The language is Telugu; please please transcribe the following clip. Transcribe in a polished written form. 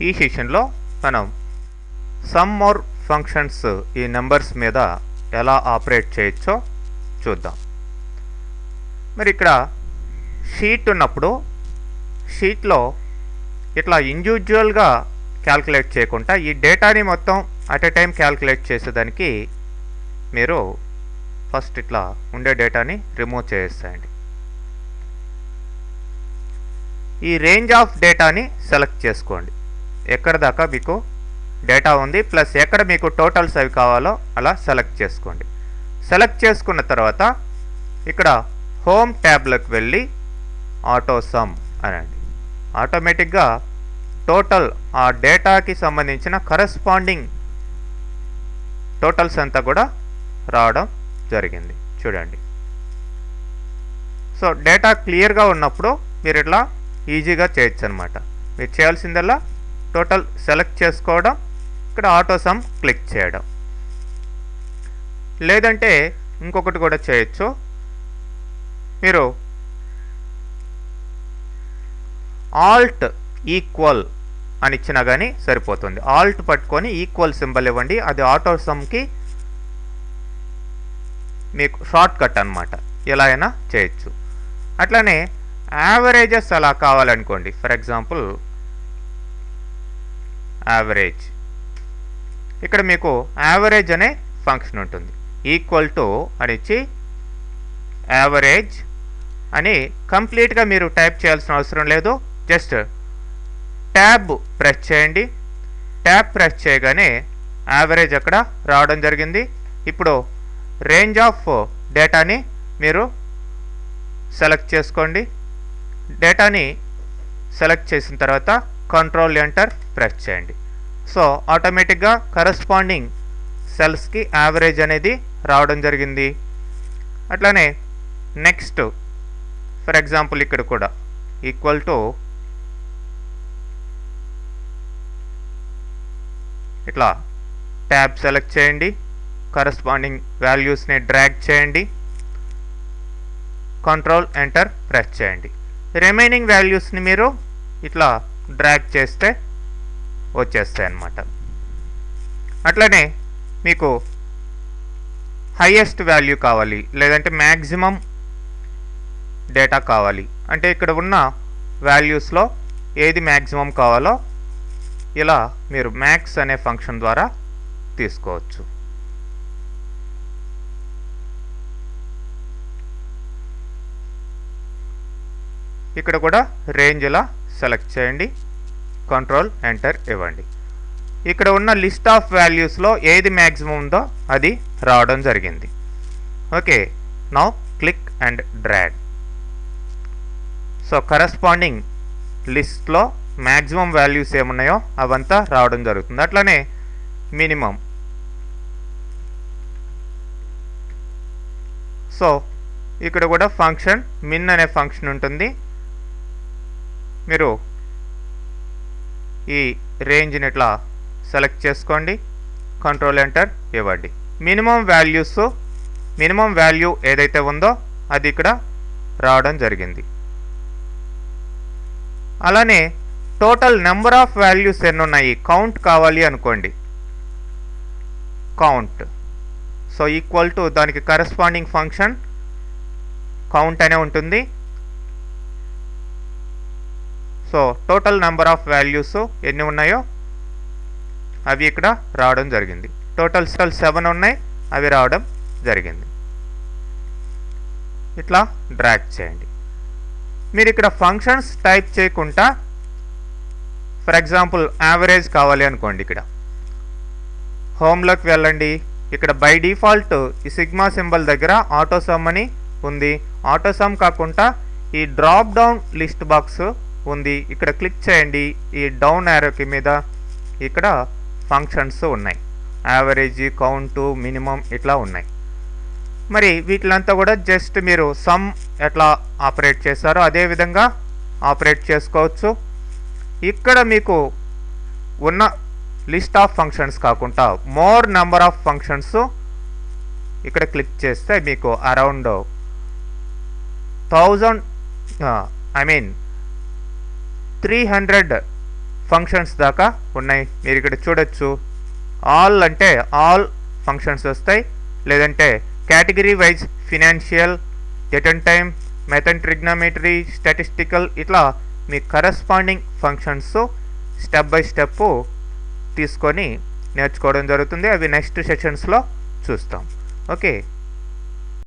ఈ సెషన్లో మనం సమ్ మోర్ ఫంక్షన్స్ ఈ నెంబర్స్ మీద ఎలా ఆపరేట్ చేయొచ్చో చూద్దాం. మరి ఇక్కడ షీట్ ఉన్నప్పుడు షీట్లో ఇట్లా ఇండివిజువల్గా క్యాల్కులేట్ చేయకుండా ఈ డేటాని మొత్తం అట్ ఏ టైం క్యాల్కులేట్ చేసేదానికి మీరు ఫస్ట్ ఇట్లా ఉండే డేటాని రిమూవ్ చేసేయండి. ఈ రేంజ్ ఆఫ్ డేటాని సెలెక్ట్ చేసుకోండి. ఎక్కడ దాకా మీకు డేటా ఉంది ప్లస్ ఎక్కడ మీకు టోటల్స్ అవి కావాలో అలా సెలెక్ట్ చేసుకోండి. సెలెక్ట్ చేసుకున్న తర్వాత ఇక్కడ హోమ్ ట్యాబ్లోకి వెళ్ళి ఆటో సమ్ అనండి. ఆటోమేటిక్గా టోటల్ ఆ డేటాకి సంబంధించిన కరస్పాండింగ్ టోటల్స్ అంతా కూడా రావడం జరిగింది. చూడండి. సో డేటా క్లియర్గా ఉన్నప్పుడు మీరు ఇట్లా ఈజీగా చేయొచ్చు అనమాట. మీరు చేయాల్సిందల్లా టోటల్ సెలెక్ట్ చేసుకోవడం, ఇక్కడ ఆటో సమ్ క్లిక్ చేయడం. లేదంటే ఇంకొకటి కూడా చేయొచ్చు. మీరు ఆల్ట్ ఈక్వల్ అని ఇచ్చినా కానీ సరిపోతుంది. ఆల్ట్ పట్టుకొని ఈక్వల్ సింబల్ ఇవ్వండి. అది ఆటో సమ్కి మీకు షార్ట్ కట్ అనమాట. ఎలా అయినా చేయొచ్చు. అట్లానే యావరేజెస్ అలా కావాలనుకోండి. ఫర్ ఎగ్జాంపుల్ యావరేజ్, ఇక్కడ మీకు యావరేజ్ అనే ఫంక్షన్ ఉంటుంది. ఈక్వల్ టు అని ఇచ్చి యావరేజ్ అని కంప్లీట్గా మీరు టైప్ చేయాల్సిన అవసరం లేదు. జస్ట్ ట్యాబ్ ప్రెస్ చేయండి. ట్యాబ్ ప్రెస్ చేయగానే యావరేజ్ అక్కడ రావడం జరిగింది. ఇప్పుడు రేంజ్ ఆఫ్ డేటాని మీరు సెలెక్ట్ చేసుకోండి. డేటాని సెలెక్ట్ చేసిన తర్వాత కంట్రోల్ ఎంటర్ ప్రెస్ చేయండి. సో ఆటోమేటిక్గా కరస్పాండింగ్ సెల్స్కి యావరేజ్ అనేది రావడం జరిగింది. అట్లానే నెక్స్ట్ ఫర్ ఎగ్జాంపుల్ ఇక్కడ కూడా ఈక్వల్ టు ఇట్లా ట్యాబ్ సెలెక్ట్ చేయండి. కరస్పాండింగ్ వాల్యూస్ని డ్రాగ్ చేయండి. కంట్రోల్ ఎంటర్ ప్రెస్ చేయండి. రిమైనింగ్ వాల్యూస్ని మీరు ఇట్లా డ్రాగ్ చేస్తే వచ్చేస్తాయి అన్నమాట. అట్లనే మీకు హైయెస్ట్ వాల్యూ కావాలి లేదంటే మ్యాక్సిమం డేటా కావాలి అంటే ఇక్కడ ఉన్న వాల్యూస్లో ఏది మ్యాక్సిమం కావాలో ఇలా మీరు మ్యాక్స్ అనే ఫంక్షన్ ద్వారా తీసుకోవచ్చు. ఇక్కడ కూడా రేంజ్ ఇలా సెలెక్ట్ చేయండి. కంట్రోల్ ఎంటర్ ఇవ్వండి. ఇక్కడ ఉన్న లిస్ట్ ఆఫ్ వాల్యూస్లో ఏది మ్యాక్సిమం ఉందో అది రావడం జరిగింది. Okay, now click and drag. So corresponding లిస్ట్లో మ్యాక్సిమం వాల్యూస్ ఏమున్నాయో అవంతా రావడం జరుగుతుంది. అట్లనే మినిమం. సో ఇక్కడ కూడా ఫంక్షన్ మిన్ అనే ఫంక్షన్ ఉంటుంది. మీరు ఈ రేంజ్ని ఇట్లా సెలెక్ట్ చేసుకోండి. కంట్రోల్ ఎంటర్ ఇవ్వండి. మినిమం వాల్యూ ఏదైతే ఉందో అది ఇక్కడ రావడం జరిగింది. అలానే టోటల్ నెంబర్ ఆఫ్ వాల్యూస్ ఎన్ని ఉన్నాయి కౌంట్ కావాలి అనుకోండి. కౌంట్. సో ఈక్వల్ టు దానికి కరస్పాండింగ్ ఫంక్షన్ కౌంట్ అనే ఉంటుంది. So total number of values ఎన్ని ఉన్నాయో అవి ఇక్కడ రావడం జరిగింది. టోటల్ 7 ఉన్నాయి, అవి రావడం జరిగింది. ఇట్లా డ్రాగ్ చేయండి. మీరు ఇక్కడ ఫంక్షన్స్ టైప్ చేయకుండా ఫర్ ఎగ్జాంపుల్ యావరేజ్ కావాలి అనుకోండి. ఇక్కడ హోమ్లోకి వెళ్ళండి. ఇక్కడ బై డిఫాల్ట్ ఈ సిగ్మా సింబల్ దగ్గర ఆటో సమ్ అని ఉంది. ఆటో సమ్ కాకుండా ఈ డ్రాప్ డౌన్ లిస్ట్ బాక్స్ ఉంది. ఇక్కడ క్లిక్ చేయండి. ఈ డౌన్ యారోకి మీద ఇక్కడ ఫంక్షన్స్ ఉన్నాయి. యావరేజ్, కౌంటు, మినిమం ఇట్లా ఉన్నాయి. మరి వీటిలంతా కూడా జస్ట్ మీరు సమ్ ఎట్లా ఆపరేట్ చేస్తారో అదే విధంగా ఆపరేట్ చేసుకోవచ్చు. ఇక్కడ మీకు ఉన్న లిస్ట్ ఆఫ్ ఫంక్షన్స్ కాకుండా మోర్ నెంబర్ ఆఫ్ ఫంక్షన్స్ ఇక్కడ క్లిక్ చేస్తే మీకు అరౌండ్ 300 ఫంక్షన్స్ దాకా ఉన్నాయి. మీరు ఇక్కడ చూడొచ్చు. ఆల్ అంటే ఆల్ ఫంక్షన్స్ వస్తాయి, లేదంటే category wise financial, date and time, method trigonometry, statistical, ఇట్లా మీ corresponding functions step by step తీసుకొని నేర్చుకోవడం జరుగుతుంది. అవి నెక్స్ట్ సెషన్స్లో చూస్తాం. ఓకే.